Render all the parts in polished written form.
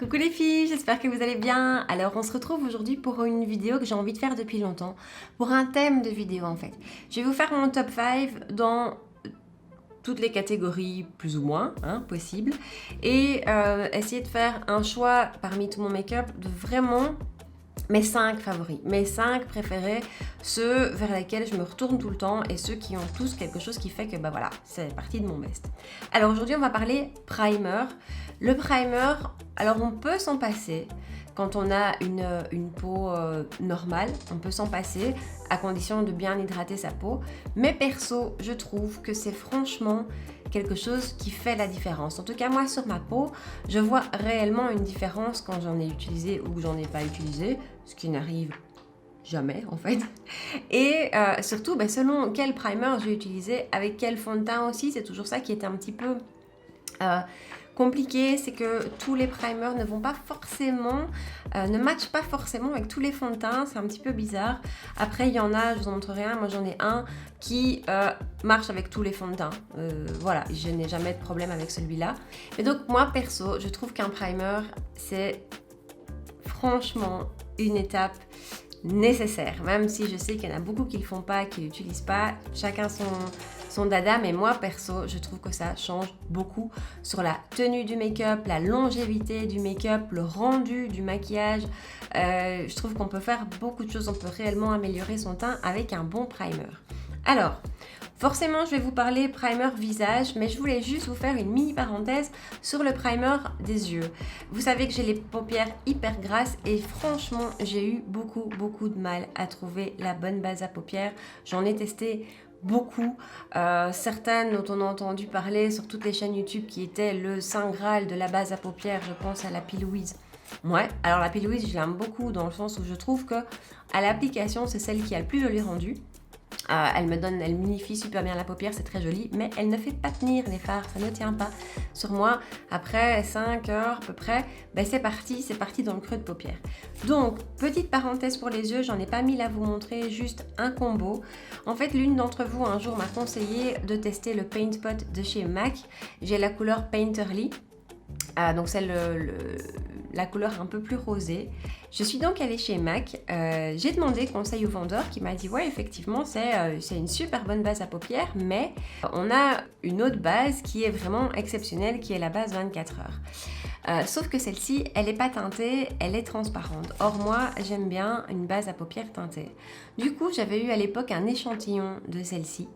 Coucou les filles, j'espère que vous allez bien. Alors on se retrouve aujourd'hui pour une vidéo que j'ai envie de faire depuis longtemps, pour un thème de vidéo en fait. Je vais vous faire mon top 5 dans toutes les catégories plus ou moins possibles et essayer de faire un choix parmi tout mon make-up de vraiment mes 5 favoris, mes 5 préférés, ceux vers lesquels je me retourne tout le temps et ceux qui ont tous quelque chose qui fait que bah voilà, c'est partie de mon best. Alors aujourd'hui on va parler primer. Le primer, alors on peut s'en passer quand on a une peau normale, on peut s'en passer à condition de bien hydrater sa peau. Mais perso, je trouve que c'est franchement quelque chose qui fait la différence. En tout cas, moi, sur ma peau, je vois réellement une différence quand j'en ai utilisé ou que j'en ai pas utilisé, ce qui n'arrive jamais en fait. Et surtout, selon quel primer j'ai utilisé, avec quel fond de teint aussi, c'est toujours ça qui est un petit peu compliqué, c'est que tous les primers ne vont pas forcément, ne matchent pas forcément avec tous les fonds de teint, c'est un petit peu bizarre. Après il y en a, je vous en montrerai un, moi j'en ai un qui marche avec tous les fonds de teint. Voilà, je n'ai jamais de problème avec celui-là. Et donc moi perso, je trouve qu'un primer c'est franchement une étape nécessaire, même si je sais qu'il y en a beaucoup qui le font pas, qui l'utilisent pas, chacun son dada, mais moi perso je trouve que ça change beaucoup sur la tenue du make-up, la longévité du make-up, le rendu du maquillage. Je trouve qu'on peut faire beaucoup de choses, on peut réellement améliorer son teint avec un bon primer. Alors forcément, je vais vous parler primer visage, mais je voulais juste vous faire une mini parenthèse sur le primer des yeux. Vous savez que j'ai les paupières hyper grasses et franchement, j'ai eu beaucoup de mal à trouver la bonne base à paupières. J'en ai testé beaucoup, certaines dont on a entendu parler sur toutes les chaînes YouTube qui étaient le saint graal de la base à paupières, je pense à la P. Louise. Ouais, alors la P. Louise, je l'aime beaucoup dans le sens où je trouve que à l'application, c'est celle qui a le plus joli rendu. Elle m'unifie super bien la paupière, c'est très joli, mais elle ne fait pas tenir les fards, ça ne tient pas sur moi. Après 5 heures à peu près, c'est parti dans le creux de paupière. Donc, petite parenthèse pour les yeux, j'en ai pas mis là vous montrer, juste un combo. En fait, l'une d'entre vous un jour m'a conseillé de tester le Paint Pot de chez MAC. J'ai la couleur Painterly. Donc c'est la couleur un peu plus rosée. Je suis donc allée chez MAC, j'ai demandé conseil au vendeur qui m'a dit ouais effectivement c'est une super bonne base à paupières, mais on a une autre base qui est vraiment exceptionnelle, qui est la base 24 heures. Sauf que celle-ci, elle n'est pas teintée, elle est transparente. Or moi, j'aime bien une base à paupières teintée. Du coup, j'avais eu à l'époque un échantillon de celle-ci.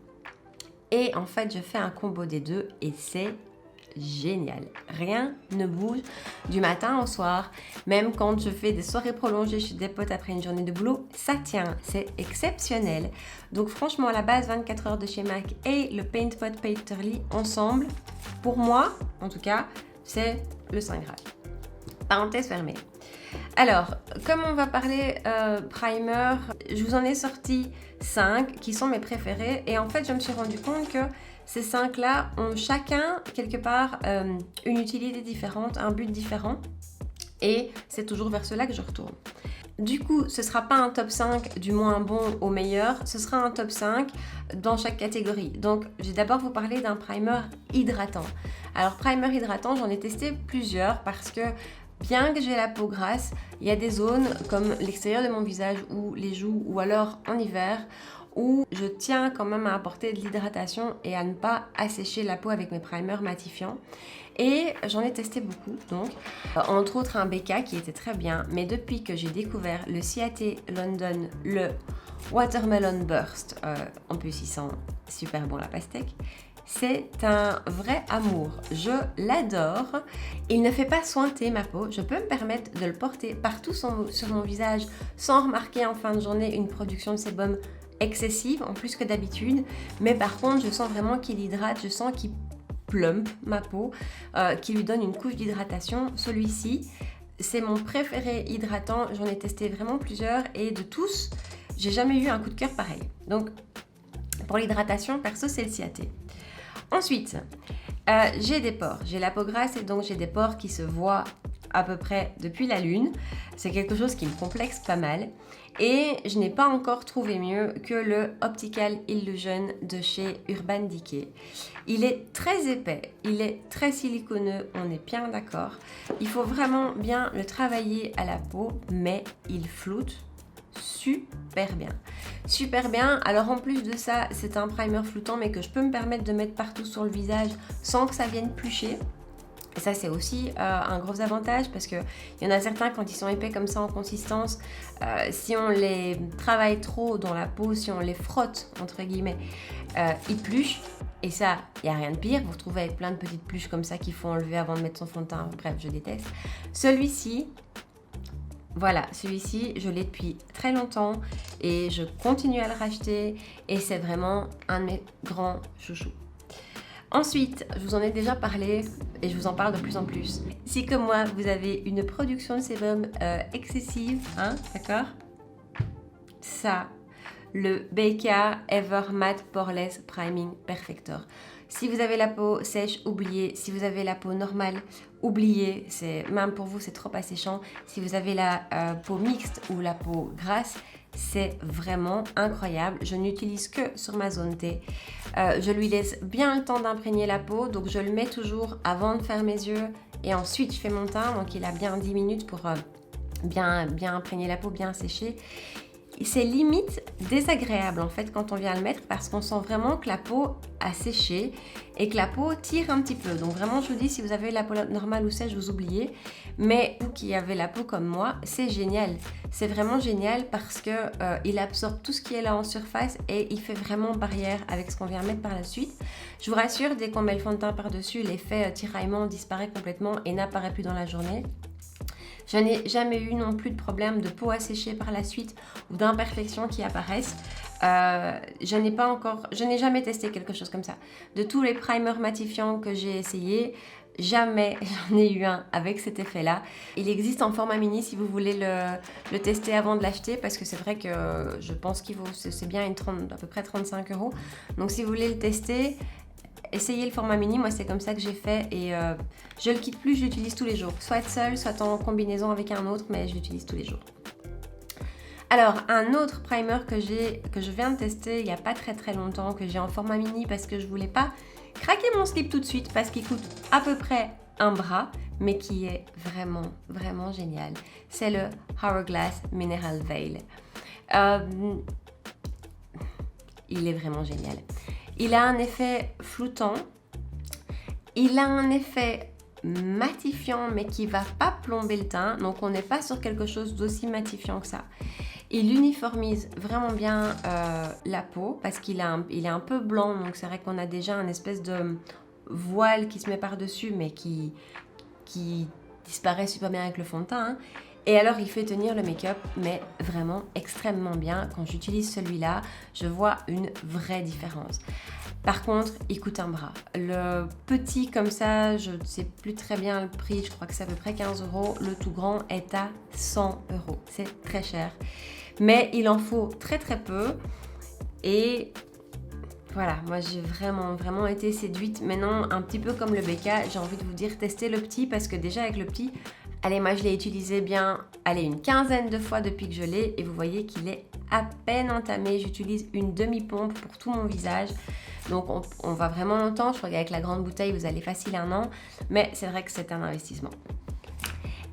Et en fait, je fais un combo des deux et c'est génial. Rien ne bouge du matin au soir. Même quand je fais des soirées prolongées chez des potes après une journée de boulot, ça tient. C'est exceptionnel. Donc franchement, la base 24 heures de chez MAC et le Paint Pot Painterly ensemble, pour moi, en tout cas, c'est le saint graal. Parenthèse fermée. Alors, comme on va parler primer, je vous en ai sorti 5 qui sont mes préférés. Et en fait, je me suis rendu compte que ces 5-là ont chacun, quelque part, une utilité différente, un but différent. Et c'est toujours vers cela que je retourne. Du coup, ce ne sera pas un top 5 du moins bon au meilleur, ce sera un top 5 dans chaque catégorie. Donc, je vais d'abord vous parler d'un primer hydratant. Alors, primer hydratant, j'en ai testé plusieurs parce que bien que j'ai la peau grasse, il y a des zones comme l'extérieur de mon visage ou les joues ou alors en hiver où je tiens quand même à apporter de l'hydratation et à ne pas assécher la peau avec mes primers matifiants. Et j'en ai testé beaucoup, donc entre autres un BK qui était très bien, mais depuis que j'ai découvert le Ciaté London, le Watermelon Burst, en plus il sent super bon la pastèque, c'est un vrai amour, je l'adore. Il ne fait pas sointer ma peau, je peux me permettre de le porter partout sur mon visage sans remarquer en fin de journée une production de sébum excessive en plus que d'habitude, mais par contre je sens vraiment qu'il hydrate, je sens qu'il plump ma peau, qui lui donne une couche d'hydratation. Celui-ci c'est mon préféré hydratant, j'en ai testé vraiment plusieurs et de tous j'ai jamais eu un coup de cœur pareil. Donc pour l'hydratation perso c'est le Ciaté. Ensuite j'ai des pores, j'ai la peau grasse et donc j'ai des pores qui se voient à peu près depuis la lune. C'est quelque chose qui me complexe pas mal. Et je n'ai pas encore trouvé mieux que le Optical Illusion de chez Urban Decay. Il est très épais, il est très siliconeux, on est bien d'accord. Il faut vraiment bien le travailler à la peau, mais il floute super bien. Super bien. Alors en plus de ça, c'est un primer floutant, mais que je peux me permettre de mettre partout sur le visage sans que ça vienne plucher. Et ça, c'est aussi un gros avantage parce qu'il y en a certains, quand ils sont épais comme ça en consistance, si on les travaille trop dans la peau, si on les frotte, entre guillemets, ils pluchent. Et ça, il n'y a rien de pire. Vous vous retrouvez avec plein de petites pluches comme ça qu'il faut enlever avant de mettre son fond de teint. Bref, je déteste. Celui-ci, voilà, celui-ci, je l'ai depuis très longtemps et je continue à le racheter. Et c'est vraiment un de mes grands chouchous. Ensuite, je vous en ai déjà parlé et je vous en parle de plus en plus. Si comme moi, vous avez une production de sébum excessive, hein, d'accord? Ça, le BK Ever Matte Poreless Priming Perfector. Si vous avez la peau sèche, oubliez. Si vous avez la peau normale, oubliez. Même pour vous, c'est trop asséchant. Si vous avez la peau mixte ou la peau grasse, c'est vraiment incroyable. Je n'utilise que sur ma zone T. Je lui laisse bien le temps d'imprégner la peau. Donc, je le mets toujours avant de faire mes yeux. Et ensuite, je fais mon teint. Donc, il a bien 10 minutes pour bien imprégner la peau, bien sécher. C'est limite désagréable en fait quand on vient le mettre parce qu'on sent vraiment que la peau a séché et que la peau tire un petit peu. Donc vraiment, je vous dis, si vous avez la peau normale ou sèche, vous oubliez. Mais vous qui avez la peau comme moi, c'est génial. C'est vraiment génial parce que il absorbe tout ce qui est là en surface et il fait vraiment barrière avec ce qu'on vient mettre par la suite. Je vous rassure, dès qu'on met le fond de teint par-dessus, l'effet tiraillement disparaît complètement et n'apparaît plus dans la journée. Je n'ai jamais eu non plus de problème de peau asséchée par la suite ou d'imperfections qui apparaissent. Je n'ai jamais testé quelque chose comme ça. De tous les primers matifiants que j'ai essayés, jamais j'en ai eu un avec cet effet-là. Il existe en format mini si vous voulez le tester avant de l'acheter parce que c'est vrai que je pense qu'il vaut, c'est bien à peu près 35 €. Donc si vous voulez le tester, essayez le format mini, moi c'est comme ça que j'ai fait et je le quitte plus, je l'utilise tous les jours. Soit seul, soit en combinaison avec un autre, mais je l'utilise tous les jours. Alors, un autre primer que je viens de tester il n'y a pas très longtemps, que j'ai en format mini parce que je voulais pas craquer mon slip tout de suite parce qu'il coûte à peu près un bras, mais qui est vraiment génial. C'est le Hourglass Mineral Veil. Il est vraiment génial. Il a un effet floutant, il a un effet matifiant mais qui ne va pas plomber le teint, donc on n'est pas sur quelque chose d'aussi matifiant que ça. Il uniformise vraiment bien la peau parce qu'il est un peu blanc, donc c'est vrai qu'on a déjà un espèce de voile qui se met par-dessus mais qui disparaît super bien avec le fond de teint. Hein. Et alors, il fait tenir le make-up, mais vraiment extrêmement bien. Quand j'utilise celui-là, je vois une vraie différence. Par contre, il coûte un bras. Le petit comme ça, je ne sais plus très bien le prix, je crois que c'est à peu près 15 €. Le tout grand est à 100 €. C'est très cher. Mais il en faut très peu. Et voilà, moi j'ai vraiment été séduite. Maintenant, un petit peu comme le BK, j'ai envie de vous dire, testez le petit parce que déjà avec le petit... Allez, moi je l'ai utilisé bien, une quinzaine de fois depuis que je l'ai et vous voyez qu'il est à peine entamé. J'utilise une demi-pompe pour tout mon visage. Donc on va vraiment longtemps. Je crois qu'avec la grande bouteille, vous allez facile 1 an. Mais c'est vrai que c'est un investissement.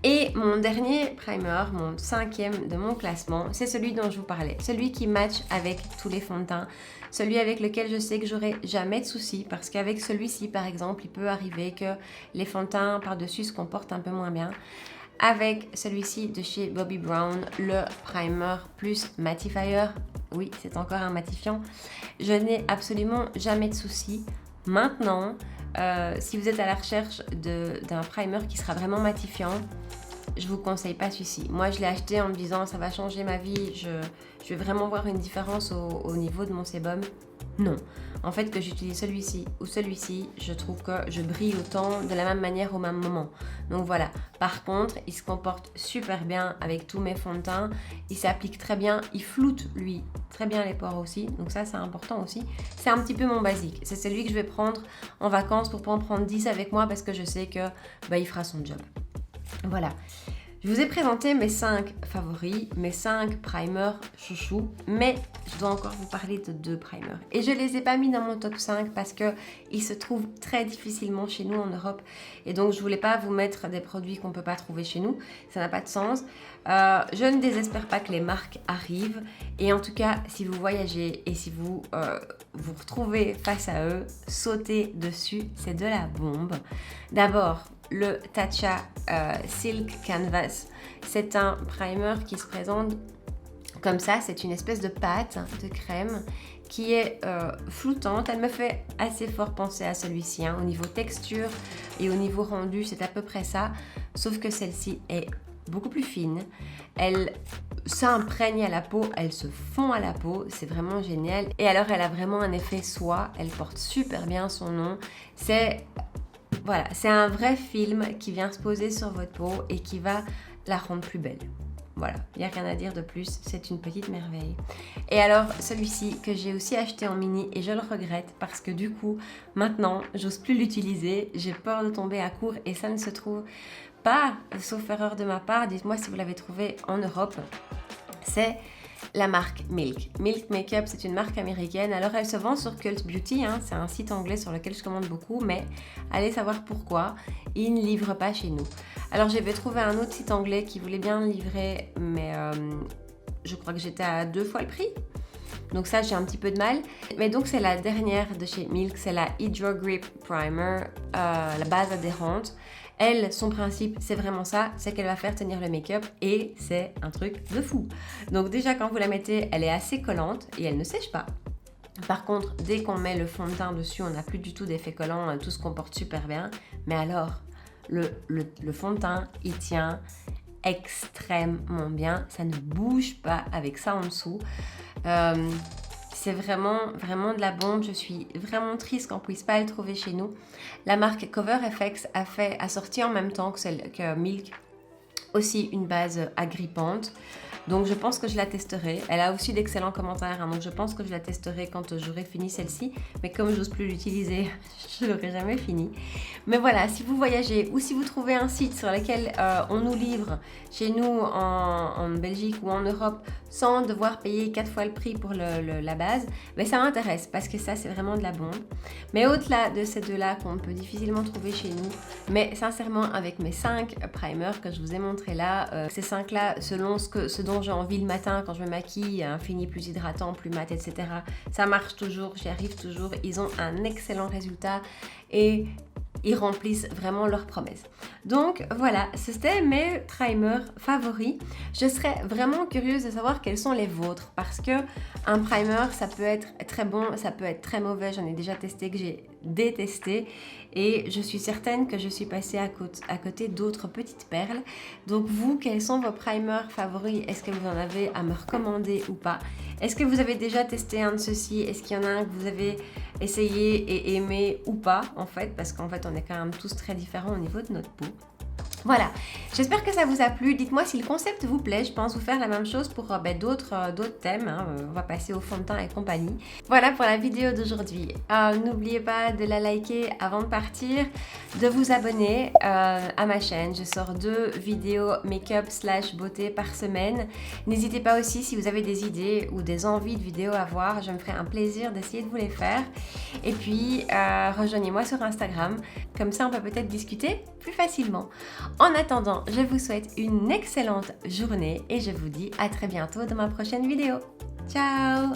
Et mon dernier primer, mon 5e de mon classement, c'est celui dont je vous parlais. Celui qui match avec tous les fonds de teint. Celui avec lequel je sais que j'aurai jamais de soucis. Parce qu'avec celui-ci, par exemple, il peut arriver que les fonds de teint par-dessus se comportent un peu moins bien. Avec celui-ci de chez Bobbi Brown, le primer plus matifier. Oui, c'est encore un matifiant. Je n'ai absolument jamais de soucis. Maintenant, si vous êtes à la recherche d'un primer qui sera vraiment matifiant, je vous conseille pas celui-ci. Moi, je l'ai acheté en me disant ça va changer ma vie, je vais vraiment voir une différence au niveau de mon sébum. Non. En fait, que j'utilise celui-ci ou celui-ci, je trouve que je brille autant de la même manière au même moment. Donc voilà. Par contre, il se comporte super bien avec tous mes fonds de teint. Il s'applique très bien. Il floute, lui, très bien les pores aussi. Donc ça, c'est important aussi. C'est un petit peu mon basique. C'est celui que je vais prendre en vacances pour pas en prendre 10 avec moi parce que je sais que il fera son job. Voilà. Je vous ai présenté mes 5 favoris, mes 5 primers chouchous, mais je dois encore vous parler de 2 primers. Et je ne les ai pas mis dans mon top 5 parce qu'ils se trouvent très difficilement chez nous en Europe. Et donc je ne voulais pas vous mettre des produits qu'on ne peut pas trouver chez nous. Ça n'a pas de sens. Je ne désespère pas que les marques arrivent. Et en tout cas, si vous voyagez et si vous vous retrouvez face à eux, sautez dessus, c'est de la bombe. D'abord, le Tatcha Silk Canvas, c'est un primer qui se présente comme ça, c'est une espèce de pâte de crème qui est floutante. Elle me fait assez fort penser à celui-ci, hein. Au niveau texture et au niveau rendu, c'est à peu près ça, sauf que celle-ci est beaucoup plus fine. Elle s'imprègne à la peau, elle se fond à la peau, c'est vraiment génial. Et alors, elle a vraiment un effet soie, elle porte super bien son nom. Voilà, c'est un vrai film qui vient se poser sur votre peau et qui va la rendre plus belle. Voilà, il n'y a rien à dire de plus, c'est une petite merveille. Et alors, celui-ci que j'ai aussi acheté en mini et je le regrette parce que du coup, maintenant, j'ose plus l'utiliser, j'ai peur de tomber à court et ça ne se trouve pas, sauf erreur de ma part, dites-moi si vous l'avez trouvé en Europe, c'est la marque Milk. Milk Makeup, c'est une marque américaine. Alors, elle se vend sur Cult Beauty, hein. C'est un site anglais sur lequel je commande beaucoup, mais allez savoir pourquoi, ils ne livrent pas chez nous. Alors, j'avais trouvé un autre site anglais qui voulait bien livrer, mais je crois que j'étais à 2 fois le prix. Donc ça, j'ai un petit peu de mal. Mais donc, c'est la dernière de chez Milk, c'est la Hydro Grip Primer, la base adhérente. Elle, son principe, c'est vraiment ça, c'est qu'elle va faire tenir le make-up et c'est un truc de fou. Donc déjà, quand vous la mettez, elle est assez collante et elle ne sèche pas. Par contre, dès qu'on met le fond de teint dessus, on n'a plus du tout d'effet collant, tout se comporte super bien. Mais alors, le fond de teint, il tient extrêmement bien. Ça ne bouge pas avec ça en dessous. C'est vraiment de la bombe. Je suis vraiment triste qu'on ne puisse pas le trouver chez nous. La marque Cover FX a sorti en même temps que Milk aussi une base agrippante. Donc je pense que je la testerai. Elle a aussi d'excellents commentaires, hein, donc je pense que je la testerai quand j'aurai fini celle-ci. Mais comme je n'ose plus l'utiliser, je ne l'aurai jamais fini. Mais voilà, si vous voyagez ou si vous trouvez un site sur lequel on nous livre chez nous en Belgique ou en Europe sans devoir payer 4 fois le prix pour la base, ben ça m'intéresse parce que ça c'est vraiment de la bombe. Mais au-delà de ces deux-là qu'on peut difficilement trouver chez nous, mais sincèrement avec mes 5 primers que je vous ai montré là, ces 5-là selon ce dont j'ai envie le matin quand je me maquille, un fini plus hydratant, plus mat, etc. Ça marche toujours, j'y arrive toujours. Ils ont un excellent résultat et ils remplissent vraiment leurs promesses. Donc voilà, c'était mes primers favoris. Je serais vraiment curieuse de savoir quels sont les vôtres parce que un primer, ça peut être très bon, ça peut être très mauvais. J'en ai déjà testé que j'ai détesté et je suis certaine que je suis passée à côté d'autres petites perles. Donc vous, quels sont vos primers favoris? Est-ce que vous en avez à me recommander ou pas? Est-ce que vous avez déjà testé un de ceux-ci? Est-ce qu'il y en a un que vous avez essayé et aimé ou pas en fait? Parce qu'en fait on est quand même tous très différents au niveau de notre peau. Voilà, j'espère que ça vous a plu. Dites-moi si le concept vous plaît. Je pense vous faire la même chose pour d'autres thèmes. Hein. On va passer au fond de teint et compagnie. Voilà pour la vidéo d'aujourd'hui. N'oubliez pas de la liker avant de partir, de vous abonner à ma chaîne. Je sors 2 vidéos make-up / beauté par semaine. N'hésitez pas aussi si vous avez des idées ou des envies de vidéos à voir. Je me ferai un plaisir d'essayer de vous les faire. Et puis, rejoignez-moi sur Instagram. Comme ça, on peut peut-être discuter plus facilement. En attendant, je vous souhaite une excellente journée et je vous dis à très bientôt dans ma prochaine vidéo. Ciao!